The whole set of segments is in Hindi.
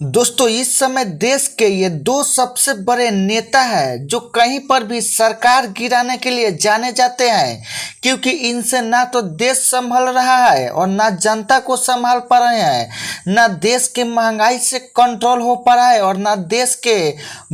दोस्तों इस समय देश के ये दो सबसे बड़े नेता हैं जो कहीं पर भी सरकार गिराने के लिए जाने जाते हैं, क्योंकि इनसे ना तो देश संभल रहा है और ना जनता को संभाल पा रहे हैं, ना देश की महंगाई से कंट्रोल हो पा रहा है और ना देश के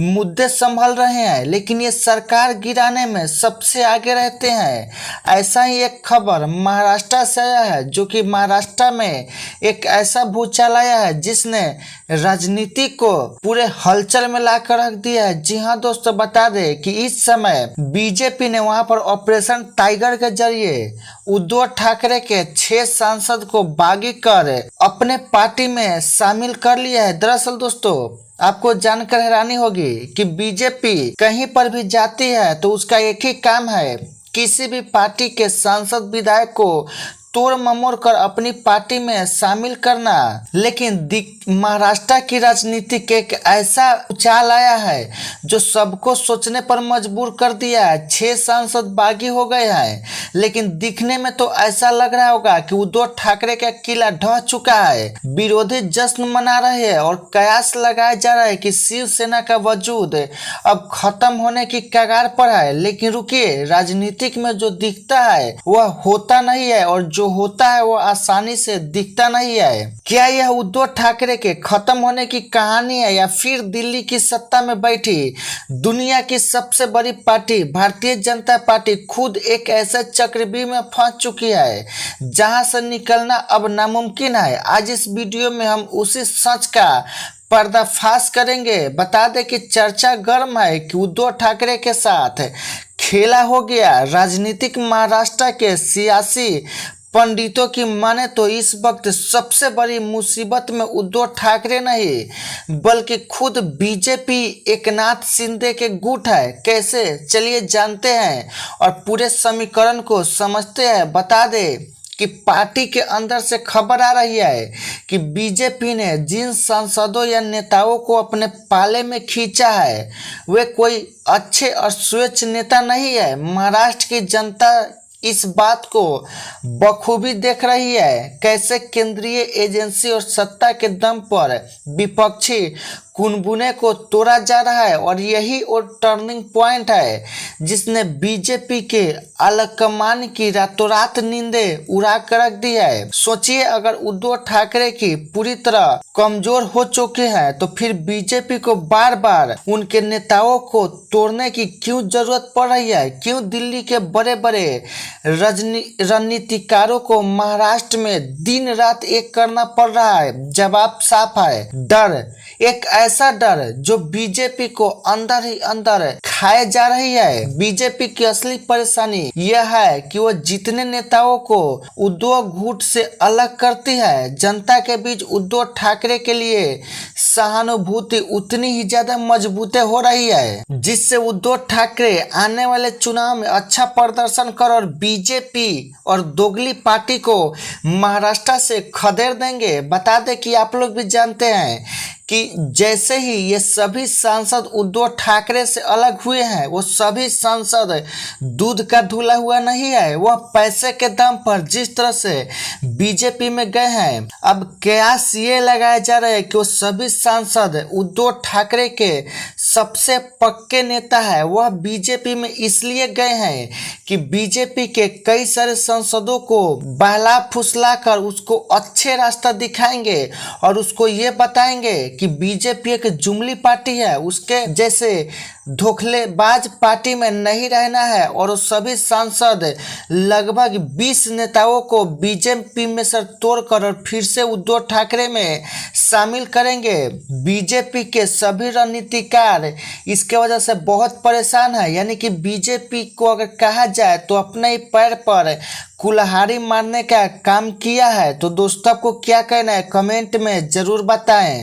मुद्दे संभल रहे हैं, लेकिन ये सरकार गिराने में सबसे आगे रहते हैं। ऐसा ही एक खबर महाराष्ट्र से आया है, जो कि महाराष्ट्र में एक ऐसा भूचाल आया है जिसने राजनीति को पूरे हलचल में ला कर रख दिया है। जी हाँ दोस्तों, बता दें कि इस समय बीजेपी ने वहां पर ऑपरेशन टाइगर के जरिए उद्धव ठाकरे के 6 सांसद को बागी कर अपने पार्टी में शामिल कर लिया है। दरअसल दोस्तों, आपको जानकर हैरानी होगी कि बीजेपी कहीं पर भी जाती है तो उसका एक ही काम है, किसी भी पार्टी के सांसद विधायक को तोड़ ममोड़ कर अपनी पार्टी में शामिल करना। लेकिन महाराष्ट्र की राजनीति के एक ऐसा उछाल आया है जो सबको सोचने पर मजबूर कर दिया है। 6 सांसद बागी हो गए हैं, लेकिन दिखने में तो ऐसा लग रहा होगा कि उद्धव ठाकरे का किला ढह चुका है। विरोधी जश्न मना रहे हैं और कयास लगाया जा रहा है कि शिवसेना का वजूद अब खत्म होने की कगार पर है। लेकिन रुकिए, राजनीतिक में जो दिखता है वह होता नहीं है और जो होता है वो आसानी से दिखता नहीं है। क्या यह उद्धव ठाकरे के खत्म होने की कहानी है या फिर दिल्ली की सत्ता में बैठी दुनिया की सबसे बड़ी पार्टी भारतीय जनता पार्टी खुद एक ऐसे चक्रव्यूह में फंस चुकी है जहां से निकलना अब नामुमकिन है? आज इस वीडियो में हम उसी सच का पर्दाफाश करेंगे। बता दें कि चर्चा गर्म है कि उद्धव ठाकरे के साथ खेला हो गया। राजनीतिक महाराष्ट्र के सियासी पंडितों की माने तो इस वक्त सबसे बड़ी मुसीबत में उद्धव ठाकरे नहीं बल्कि खुद बीजेपी एकनाथ शिंदे के गुट है। कैसे, चलिए जानते हैं और पूरे समीकरण को समझते हैं। बता दें कि पार्टी के अंदर से खबर आ रही है कि बीजेपी ने जिन सांसदों या नेताओं को अपने पाले में खींचा है वे कोई अच्छे और स्वच्छ नेता नहीं है। महाराष्ट्र की जनता इस बात को बखूबी देख रही है, कैसे केंद्रीय एजेंसी और सत्ता के दम पर विपक्षी कुनबुने को तोड़ा जा रहा है। और यही वो टर्निंग पॉइंट है जिसने बीजेपी के आलाकमान की रातों रात नींदें उड़ा कर रख दी है। सोचिए, अगर उद्धव ठाकरे की पूरी तरह कमजोर हो चुके हैं तो फिर बीजेपी को बार बार उनके नेताओं को तोड़ने की क्यों जरूरत पड़ रही है? क्यों दिल्ली के बड़े बड़े रणनीतिकारों को महाराष्ट्र में दिन रात एक करना पड़ रहा है? जवाब साफ है, डर। एक ऐसा डर जो बीजेपी को अंदर ही अंदर खाए जा रही है। बीजेपी की असली परेशानी यह है कि वो जितने नेताओं को उद्धव गुट से अलग करती है, जनता के बीच उद्धव ठाकरे के लिए सहानुभूति उतनी ही ज्यादा मजबूत हो रही है, जिससे उद्धव ठाकरे आने वाले चुनाव में अच्छा प्रदर्शन कर और बीजेपी और दोगली पार्टी को महाराष्ट्र से खदेड़ देंगे। बता दें कि आप लोग भी जानते हैं कि जैसे ही ये सभी सांसद उद्धव ठाकरे से अलग हुए हैं, वो सभी सांसद दूध का धुला हुआ नहीं है। वह पैसे के दम पर जिस तरह से बीजेपी में गए हैं, अब कयास ये लगाया जा रहा है कि वो सभी सांसद उद्धव ठाकरे के सबसे पक्के नेता है। वह बीजेपी में इसलिए गए हैं कि बीजेपी के कई सारे सांसदों को बहला फुसला कर उसको अच्छे रास्ता दिखाएंगे और उसको ये बताएंगे कि बीजेपी एक जुमली पार्टी है, उसके जैसे धोखलेबाज पार्टी में नहीं रहना है। और वो सभी सांसद लगभग 20 नेताओं को बीजेपी में से तोड़कर और फिर से उद्धव ठाकरे में शामिल करेंगे। बीजेपी के सभी रणनीतिकार इसके वजह से बहुत परेशान है। यानी कि बीजेपी को अगर कहा जाए तो अपने ही पैर पर कुल्हाड़ी मारने का काम किया है। तो दोस्तों, आपको क्या कहना है? कमेंट में जरूर बताएं।